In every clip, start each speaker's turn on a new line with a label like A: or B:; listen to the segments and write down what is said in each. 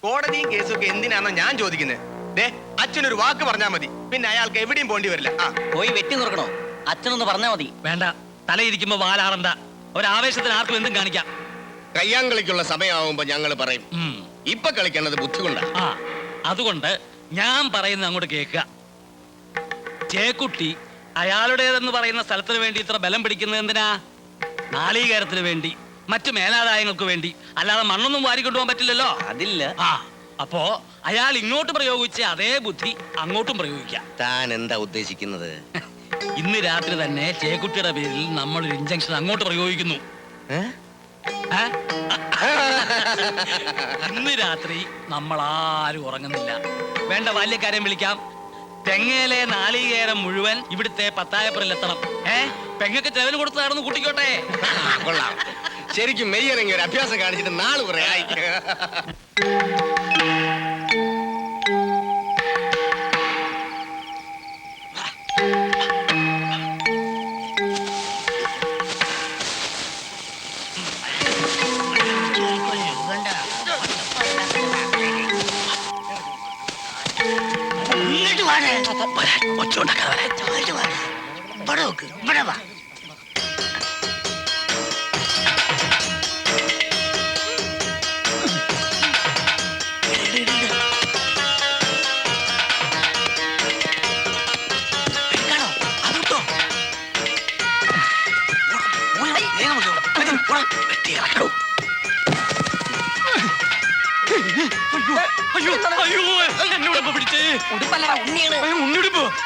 A: കോടതിയും കേസും ഒക്കെ എന്തിനാണെന്ന് ഞാൻ ചോദിക്കുന്നത്. അച്ഛനൊരു വാക്ക് പറഞ്ഞാൽ മതി, പിന്നെ അയാൾക്ക് എവിടെയും പോണ്ടി വരില്ല.
B: പോയി വെട്ടി നിർക്കണോ? അച്ഛനൊന്ന് പറഞ്ഞാൽ മതി.
C: വേണ്ട, തലയിരിക്കുമ്പോ വാലാറണ്ട. ഒരാവേശത്തിന് ആർക്കും എന്തും കാണിക്കാം.
D: കയ്യാങ്കളിക്കുള്ള സമയമാവുമ്പോ ഞങ്ങൾ പറയും. ഇപ്പൊ കളിക്കേണ്ടത് ബുദ്ധി കൊണ്ടാ.
C: അതുകൊണ്ട് ഞാൻ പറയുന്നത് അങ്ങോട്ട് കേൾക്കുക. ചേക്കുട്ടി അയാളുടേതെന്ന് പറയുന്ന സ്ഥലത്തിന് വേണ്ടി ഇത്ര ബലം പിടിക്കുന്നത് എന്തിനാ? നാളീകാരത്തിന് വേണ്ടി, മറ്റു മേലാദായങ്ങൾക്ക് വേണ്ടി. അല്ലാതെ മണ്ണൊന്നും വാരിക്കൊണ്ടുപോകാൻ പറ്റില്ലല്ലോ.
B: അതില്ല.
C: അപ്പോ അയാൾ ഇങ്ങോട്ട് പ്രയോഗിച്ച അതേ ബുദ്ധി അങ്ങോട്ടും പ്രയോഗിക്കാം.
D: താൻ എന്താ ഉദ്ദേശിക്കുന്നത്?
C: ഇന്ന് രാത്രി തന്നെ ചേക്കുട്ടിയുടെ പേരിൽ നമ്മളൊരു ഇഞ്ചക്ഷൻ അങ്ങോട്ട് പ്രയോഗിക്കുന്നു. ഇന്ന് രാത്രി നമ്മൾ ആരും ഉറങ്ങുന്നില്ല. വേണ്ട ബാല്യക്കാരെയും വിളിക്കാം. തെങ്ങയിലെ നാളികേരം മുഴുവൻ ഇവിടുത്തെ 10 ഏപ്രിൽ എത്തണം. പെങ്ങൊക്കെ ചെലവിന് കൊടുത്ത് നടന്ന് കൂട്ടിക്കോട്ടെ.
D: കൊള്ളാം. ശരിക്കും മെയ്യിറങ്ങി ഒരു അഭ്യാസം കാണിച്ചിട്ട് നാള് കുറെ ആയി.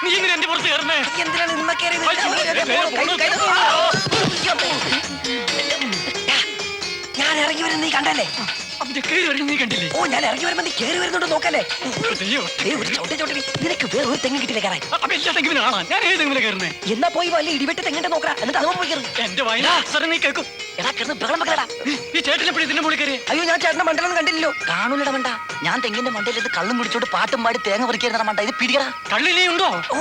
C: നീ ഇങ്ങനെ എന്റെ പുറത്ത് കയറണേ?
B: ഞാൻ ഇറങ്ങി വരുന്ന നീ കണ്ടല്ലേ?
C: നീ കണ്ടില്ലേ?
B: ഓ, ഞാൻ ഇറങ്ങി വരുമ്പോ നീ കേറി വരുന്നുണ്ടോ നോക്കല്ലേ? നിനക്ക് വേറെ ഒരു തെങ്ങ് കിട്ടില്ല കയറാൻ. എന്നാ പോയി വല്ല ഇടിവെട്ട് തെങ്ങിട്ട് നോക്കാം, എന്നിട്ട് അതും പോയി കയറും.
C: എന്റെ വയനാ നീ കേൾക്കും.
B: എടാ കിടന്ന് ബഹളം വെക്കലടാ.
C: ഈ ചേട്ടനെപ്പോഴും ഇതിന്റെ മുകളിൽ കയറി?
B: അയ്യോ, ഞാൻ ചേട്ടന്റെ മണ്ടലൊന്നും കണ്ടില്ലല്ലോ. കാണൂലട മണ്ട. ഞാൻ തെങ്ങിന്റെ മണ്ടയിൽ ഇത് കള്ളും കുടിച്ചോട്ട് പാട്ടും പാടി തേങ്ങ പറിക്കുന്ന മണ്ട. ഇത് പിടിക്കടാ.
C: കള്ളിലേ ഉണ്ടോ?
B: ഓ,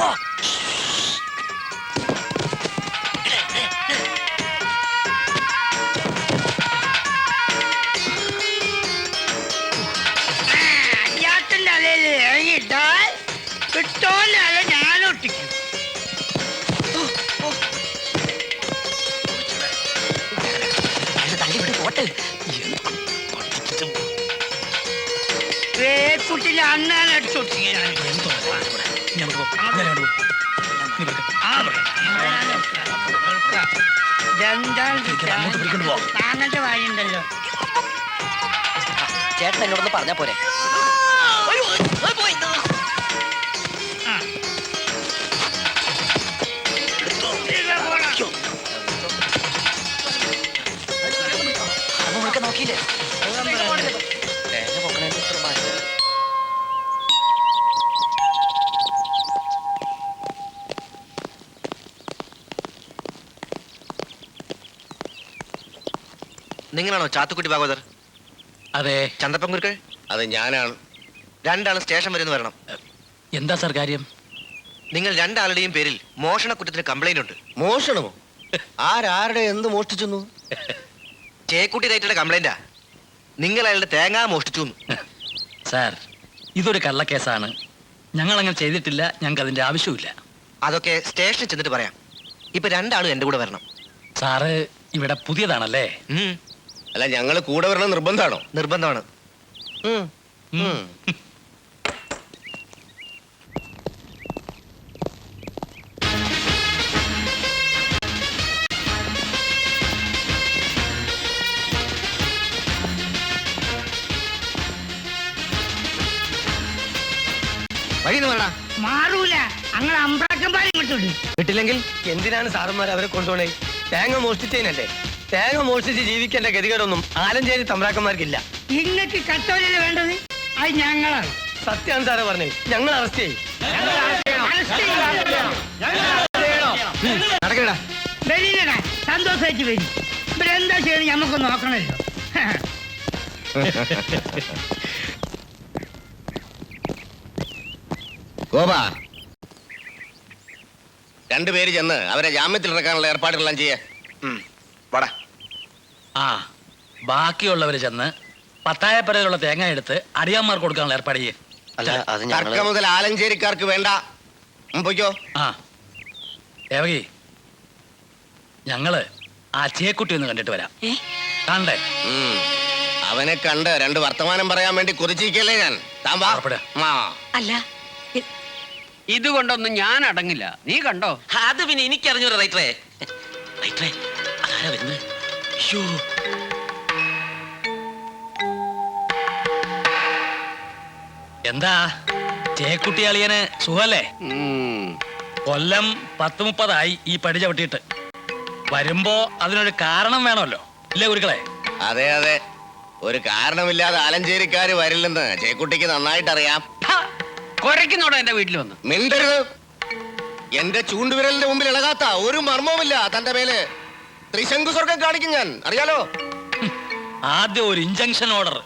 E: വായുണ്ടല്ലോ.
B: ചേട്ടൻ എന്നോടൊന്ന് പറഞ്ഞാ പോരെ? നോക്കിയില്ലേ?
A: നിങ്ങളാണോ ചാത്തുക്കുട്ടി ഭാഗവതർ?
C: അതെ.
A: ചന്തപ്പൻ കുരുക്കൾ?
D: അത് ഞാനാണ്.
A: രണ്ടാളും സ്റ്റേഷൻ വരെ വരണം.
C: എന്താ സാർ കാര്യം?
A: നിങ്ങൾ രണ്ടാളുടെയും പേരിൽ മോഷണ കുറ്റത്തിന് കംപ്ലൈന്റ് ഉണ്ട്.
D: മോഷണമോ? ആരാരുടെ എന്ത് മോഷ്ടിച്ചു?
A: ചേക്കുട്ടി റൈറ്ററുടെ കംപ്ലൈന്റാ. നിങ്ങൾ അയാളുടെ തേങ്ങ മോഷ്ടിച്ചു.
C: സാർ, ഇതൊരു കള്ളക്കേസാണ്. ഞങ്ങൾ അങ്ങനെ ചെയ്തിട്ടില്ല. ഞങ്ങൾക്ക് അതിന്റെ ആവശ്യമില്ല.
A: അതൊക്കെ സ്റ്റേഷനിൽ ചെന്നിട്ട് പറയാം. ഇപ്പൊ രണ്ടാളും എന്റെ കൂടെ വരണം.
C: സാറ് ഇവിടെ പുതിയതാണല്ലേ?
D: അല്ല, ഞങ്ങള് കൂടെ വരണം നിർബന്ധമാണോ?
A: നിർബന്ധമാണ്.
E: മാറൂല. അങ്ങനെ അമ്പ്രാക്കന്മാർ ഇങ്ങോട്ടുണ്ട്.
F: കിട്ടില്ലെങ്കിൽ എന്തിനാണ് സാറന്മാർ അവരെ കൊണ്ടുപോണേ? തേങ്ങ മോഷ്ടിച്ചതിനല്ലേ? തേങ്ങ മോഷ്ടിച്ച് ജീവിക്കേണ്ട ഗതികേടൊന്നും ആലഞ്ചേരി തമ്പ്രാക്കന്മാർക്കില്ല.
E: ഇങ്ങക്ക് കത്തോലല്ലേ വേണ്ടത്? അത് ഞങ്ങളാണ്.
F: സത്യമാണ് സാറേ പറഞ്ഞേ. ഞങ്ങൾ അറസ്റ്റ് ചെയ്യും.
E: വരില്ലടാ, സന്തോഷമായിട്ട് വരും. ഇവിടെ എന്താ ചെയ്യണം ഞമ്മക്ക് നോക്കണല്ലോ.
D: ഗോപാ, രണ്ടുപേര് ചെന്ന് അവരെ ജാമ്യത്തിൽ ഇറക്കാനുള്ള ഏർപ്പാടുകളെല്ലാം ചെയ്യേ.
A: വാടാ.
C: ബാക്കിയുള്ളവര് ചെന്ന് പത്തായപ്പരയിലുള്ള തേങ്ങ എടുത്ത് അടിയാന്മാർക്ക് കൊടുക്കാനുള്ള ഏർപ്പാട് ചെയ്യേ.
B: അല്ല അത്
D: തർക്ക
B: ഞങ്ങള്
D: മുതൽ ആലഞ്ചേരിക്കാർക്ക് വേണ്ട. പോയിക്കോ.
C: ആ ദേവകി, ഞങ്ങള് ആ ചേക്കുട്ടി ഒന്ന് കണ്ടിട്ട് വരാം. കണ്ടേ?
D: ഉം. അവനെ കണ്ട് രണ്ട് വർത്തമാനം പറയാൻ വേണ്ടി കൊതിച്ചിരിക്കല്ലേ ഞാൻ. താൻ വാ.
C: പുറപ്പെട്.
D: ആ.
G: അല്ല
H: ഇതുകൊണ്ടൊന്നും ഞാൻ അടങ്ങില്ല. നീ കണ്ടോ?
B: അത് പിന്നെ എനിക്കറിഞ്ഞൂടാ റൈറ്ററേ. റൈറ്ററേ, അതാരാ വരുന്നത്? അയ്യോ,
C: എന്താ ചേക്കുട്ടി അളിയന് സുഖല്ലേ?
H: ഉം.
C: കൊല്ലം 10-30 ഈ പടി ചവിട്ടിയിട്ട്. വരുമ്പോ അതിനൊരു കാരണം വേണമല്ലോ, ഇല്ലേ ഗുരുക്കളെ?
D: അതെ അതെ, ഒരു കാരണമില്ലാതെ ആലഞ്ചേരിക്കാര് വരില്ലെന്ന് ചേക്കുട്ടിക്ക് നന്നായിട്ട് അറിയാം.
H: ഹാ, കുരയ്ക്കുന്നോടാ എന്റെ വീട്ടിൽ വന്ന്.
D: മിണ്ടരുത്. എന്റെ ചൂണ്ടുവിരലിന്റെ മുമ്പിൽ ഇളകാത്ത ഒരു മർമ്മവുമില്ല തന്റെ മേല്. ത്രിശങ്കു സ്വർഗം കാണിക്കും ഞാൻ, അറിയാലോ.
C: ആദ്യം ഒരു ഇഞ്ചക്ഷൻ ഓർഡർ,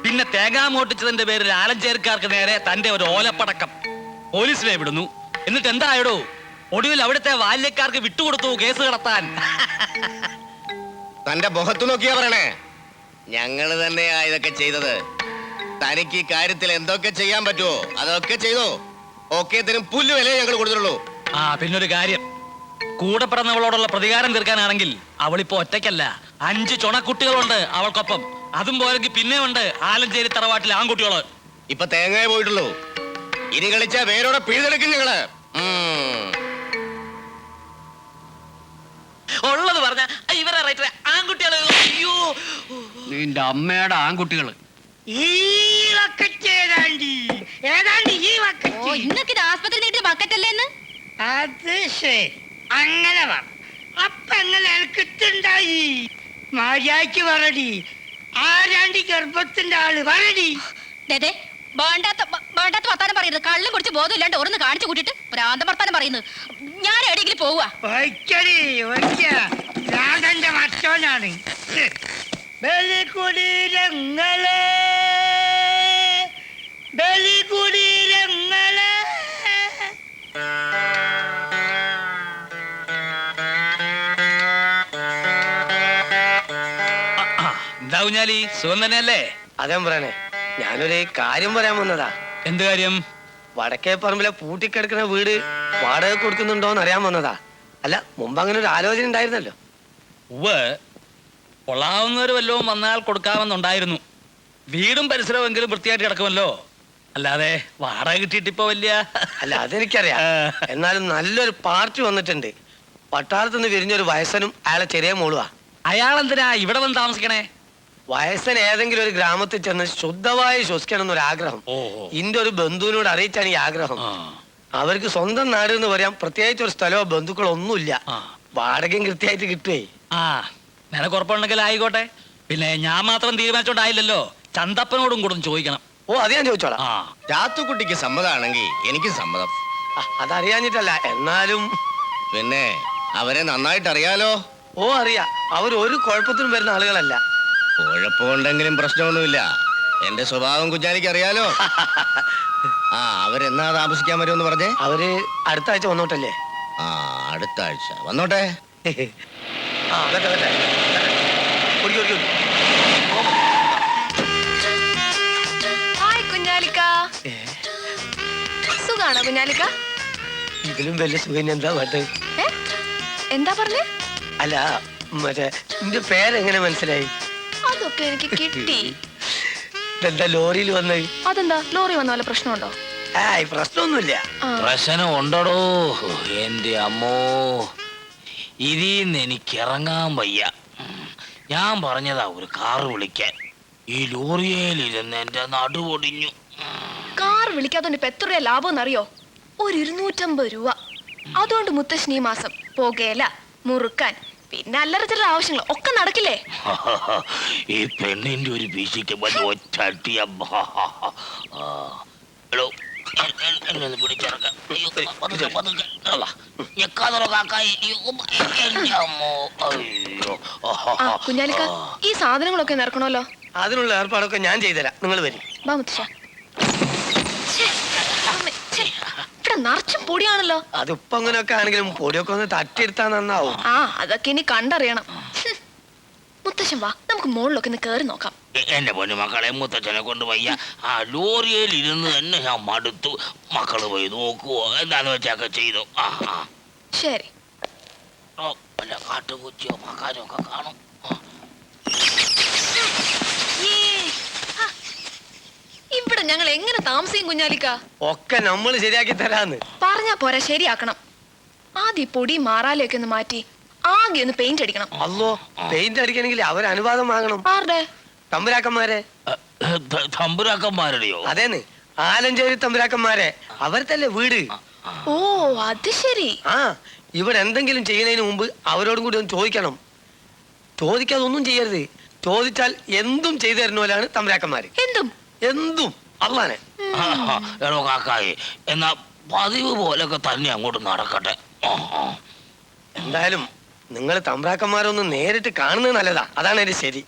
C: പിന്നെ തേങ്ങാ മോട്ടിച്ചതിന്റെ പേരിൽ ആലഞ്ചേരിക്കാർക്ക് നേരെ തന്റെ ഒരു ഓലപ്പടക്കം. പോലീസിനെ വിടുന്നു. എന്നിട്ട് എന്തായടോ? ഒടുവിൽ അവിടുത്തെ ബാല്യക്കാർക്ക് വിട്ടുകൊടുത്തു കേസ് കടത്താൻ.
D: തന്റെ മുഖത്ത് നോക്കിയാ പറയണേ. ഞങ്ങള് തന്നെയാ ഇതൊക്കെ ചെയ്തത്. തനിക്ക് ഈ കാര്യത്തിൽ എന്തൊക്കെ ചെയ്യാൻ പറ്റുമോ അതൊക്കെ ചെയ്തോ. ഒക്കെ തരും പുല്ല് വില ഞങ്ങൾ കൊടുത്തിട്ടുള്ളൂ.
C: ആ പിന്നൊരു കാര്യം, കൂടെ പിറന്നവളോടുള്ള പ്രതികാരം തീർക്കാനാണെങ്കിൽ അവളിപ്പോ ഒറ്റയ്ക്കല്ല, 5 ചുണക്കുട്ടികളുണ്ട് അവൾക്കൊപ്പം. അതും പോലെങ്കിൽ പിന്നെ ഉണ്ട് ആലഞ്ചേരി തറവാട്ടിലെ ആൺകുട്ടികള്.
D: ഇപ്പൊ തേങ്ങയെ പോയിട്ടുള്ളൂ. ഇനി കളിച്ച വേരോടെ പിഴുതെടുക്കും ഞങ്ങള്.
B: ഉള്ളത് പറഞ്ഞ ഇവരെ റൈറ്ററേ, ആൺകുട്ടികള്. അയ്യോ,
H: നിന്റെ അമ്മയുടെ ആൺകുട്ടികള്.
E: ഈ വക്കറ്റ് ഏതാണ്ടി ഈ
G: ഓ
E: വക്കറ്റ്.
G: ഇന്നൊക്കെ ഇത് ആസ്പത്രി നീട്ടിയ ബക്കറ്റല്ലേന്ന്.
E: അത് ശരി, അങ്ങനെ പറ. അപ്പൊ എങ്ങനെ എനിക്കിട്ടുണ്ടായി? മര്യാദക്ക് പറടി. ആരാണ്ടി ഗർഭത്തിന്റെ ആള് പറടി.
G: ദേ വേണ്ടാത്ത വർത്താനം പറയുന്നത്. കള്ളും കുടിച്ച് ബോധമില്ലാണ്ട് ഓരോന്ന് കാണിച്ചു കൂട്ടിട്ട് ഭ്രാന്തം വർത്താനം പറയുന്നത്. ഞാൻ എവിടെയെങ്കിലും പോവുക.
E: ഒയ്ക്കടി ഒയ്ക്ക, ഞാൻ തന്റെ മറ്റോനാണ്. ബലികുടീരങ്ങളെ ബലികുടീരങ്ങളെ.
C: എന്താ കുഞ്ഞാലി, സുഖം തന്നെയല്ലേ?
F: അതേ പറയണേ, ഞാനൊരു കാര്യം പറയാൻ വന്നതാ.
C: എന്ത് കാര്യം?
F: വടക്കേ പറമ്പിലെ പൂട്ടിക്കിടക്കുന്ന വീട് വാടക കൊടുക്കുന്നുണ്ടോന്ന് അറിയാൻ വന്നതാ. അല്ല, മുമ്പ് അങ്ങനെ ഒരു ആലോചന ഉണ്ടായിരുന്നല്ലോ.
C: ഉവ്വ്, കൊള്ളാവുന്നവര് വല്ലതും വന്നാൽ കൊടുക്കാമെന്നുണ്ടായിരുന്നു. വീടും പരിസരമെങ്കിലും വൃത്തിയായിട്ട് കിടക്കുമല്ലോ. അല്ലാതെ വാടക കിട്ടിയിട്ടിപ്പോ വലിയ.
F: അല്ല, അതെനിക്കറിയാം. എന്നാലും നല്ലൊരു പാർട്ടി വന്നിട്ടുണ്ട്. പട്ടാളത്തുനിന്ന് വിരിഞ്ഞൊരു വയസ്സനും അയാളെ ചെറിയ മോളുവാ.
C: അയാളെന്തിനാ ഇവിടെ വന്ന് താമസിക്കണേ?
F: വയസ്സൻ ഏതെങ്കിലും ഒരു ഗ്രാമത്തിൽ ചെന്ന് ശുദ്ധമായി ശ്വസിക്കണം എന്നൊരു ആഗ്രഹം. ഇന്റെ ഒരു ബന്ധുവിനോട് അറിയിച്ചാണ് ഈ ആഗ്രഹം. അവർക്ക് സ്വന്തം നാട് എന്ന് പറയാൻ പ്രത്യേകിച്ച് ഒരു സ്ഥലമോ ബന്ധുക്കളോ ഒന്നുമില്ല. വാടകയും കൃത്യമായിട്ട് കിട്ടുവേ.
C: ആ, നിനക്ക് ഉറപ്പുണ്ടെങ്കിൽ ആയിക്കോട്ടെ. പിന്നെ ഞാൻ മാത്രം തീരുമാനിച്ചോണ്ടായില്ലല്ലോ, ചന്തപ്പനോടും കൂടെ ഒന്ന് ചോദിക്കണം.
F: ഓ, അത് ഞാൻ ചോദിച്ചോളാം.
C: ആ,
D: ചാത്തുക്കുട്ടിക്ക് സമ്മതാണെങ്കിൽ എനിക്ക് സമ്മതം.
F: അതറിയാഞ്ഞിട്ടല്ല, എന്നാലും.
D: പിന്നെ അവരെ നന്നായിട്ട് അറിയാലോ.
F: ഓ, അറിയാം. അവർ ഒരു കുഴപ്പത്തിനും വരുന്ന ആളുകളല്ല.
D: കുഴപ്പമുണ്ടെങ്കിലും പ്രശ്നമൊന്നുമില്ല. എന്റെ സ്വഭാവം കുഞ്ഞാലിക്ക് അറിയാലോ. ആ, അവരെന്നാ താമസിക്കാൻ വരുമെന്ന് പറഞ്ഞേ?
F: അവര് അടുത്ത ആഴ്ച വന്നോട്ടല്ലേ?
D: ആ, അടുത്ത ആഴ്ച വന്നോട്ടെ.
F: ആ, വരട്ടെ, വരട്ടെ. കുടിക്ക്, കുടിക്ക്.
I: ഹായ് കുഞ്ഞാലിക്ക. സുഖാണോ കുഞ്ഞാലിക്ക?
F: ഇതിലും വലിയ സുഖം എന്താ വേണ്ടത്?
I: എന്താ പറഞ്ഞേ?
F: അല്ല, മറ്റേ നിന്റെ പേരെങ്ങനെ മനസ്സിലായി?
I: അതൊക്കെ എനിക്ക് കിട്ടി.
F: ഇതെന്താ ലോറിയിൽ വന്നത്?
I: അതെന്താ ലോറി വന്ന പോലെ പ്രശ്നമുണ്ടോ?
F: പ്രശ്നമൊന്നുമില്ല.
C: പ്രശ്നം ഉണ്ടടോ എന്റെ അമ്മോ. ഇതിന്ന് എനിക്ക് ഇറങ്ങാൻ വയ്യ. ഞാൻ പറഞ്ഞതാ ഒരു കാറ് വിളിക്കാൻ. ഈ ലോറിയേലിരുന്ന് എന്റെ നടുവൊടിഞ്ഞു.
I: കാർ വിളിക്കാത്തോണ്ട് ഇപ്പൊ എത്ര രൂപ ലാഭം എന്നറിയോ? ഒരു 250 രൂപ. അതുകൊണ്ട് മുത്തശ്ശൻ ഈ മാസം പുകയില, മുറുക്കാൻ, പിന്നെ അല്ലറ ചില ആവശ്യങ്ങൾ ഒക്കെ നടക്കില്ലേ?
C: ഈ പെണ്ണിന്റെ ഒരു വീശിക്ക് ഒറ്റ
I: കുഞ്ഞാലിക്ക, ഈ സാധനങ്ങളൊക്കെ നിറക്കണമല്ലോ.
F: അതിനുള്ള ഏർപ്പാടൊക്കെ ഞാൻ ചെയ്തുതരാം. നിങ്ങൾ വരും.
I: വാ മുത്തശ്ശ. ഇവിടെ നിറച്ചും പൊടിയാണല്ലോ.
F: അതിപ്പോ അങ്ങനെയൊക്കെ ആണെങ്കിലും പൊടിയൊക്കെ ഒന്ന് തട്ടിയെടുത്താ നന്നാവും.
I: ആ, അതൊക്കെ ഇനി കണ്ടറിയണം. മുത്തശ്ശൻ വാ, നമുക്ക് മുകളിലൊക്കെ ഒന്ന് കേറി നോക്കാം.
J: എന്റെ പൊന്നു മക്കളെ മുത്തച്ഛനെ കൊണ്ട് വയ്യ. ആ ലോറിയിൽ ഇരുന്ന് തന്നെ ഞാൻ മടുത്തു. മക്കള് പോയി നോക്കുവോ, എന്താന്ന് വെച്ചൊക്കെ ചെയ്തു.
I: ശരി.
J: ഓ വല്ല കാട്ടുപൂച്ചയോ മക്കാനോ ഒക്കെ കാണും.
I: ഇവിടെ ഞങ്ങൾ എങ്ങനെ താമസിക്കും കുഞ്ഞാലിക്ക?
F: ഒക്കെ നമ്മൾ ശരിയാക്കി തരാന്ന്.
I: പറഞ്ഞാ പോരാ, ശരിയാക്കണം. ആദ്യം പൊടി മാറാലൊക്കെ ഒന്ന് മാറ്റി ആകെ ഒന്ന് പെയിന്റ് അടിക്കണം.
F: അല്ലോ, പെയിന്റ് അടിക്കണമെങ്കിൽ അവരനുവാദം വാങ്ങണം.
I: ആരുടെ?
F: തമ്പുരാക്കന്മാരെ.
J: തമ്പുരാക്കന്മാരുടെയോ?
F: അതേന്ന്, ആലഞ്ചേരി തമ്പുരാക്കന്മാരെ. അവരത്തല്ലേ വീട്.
I: ഓ അത് ശരി.
F: ആ, ഇവിടെ എന്തെങ്കിലും ചെയ്യുന്നതിന് മുമ്പ് അവരോടും കൂടി ഒന്ന് ചോദിക്കണം. ചോദിക്കാതെ ഒന്നും ചെയ്യരുത്. ചോദിച്ചാൽ എന്തും ചെയ്തു തരുന്നവരാണ് തമ്പുരാക്കന്മാര്.
I: എന്തും
F: എന്തും അള്ളാനെ.
J: എടോ കാക്കായി, എന്നാ പതിവ് പോലൊക്കെ തന്നെ അങ്ങോട്ട് നടക്കട്ടെ.
F: എന്തായാലും നിങ്ങൾ തമ്പ്രാക്കന്മാരൊന്ന് നേരിട്ട് കാണുന്നത് നല്ലതാ. അതാണ് എന്റെ ശരി.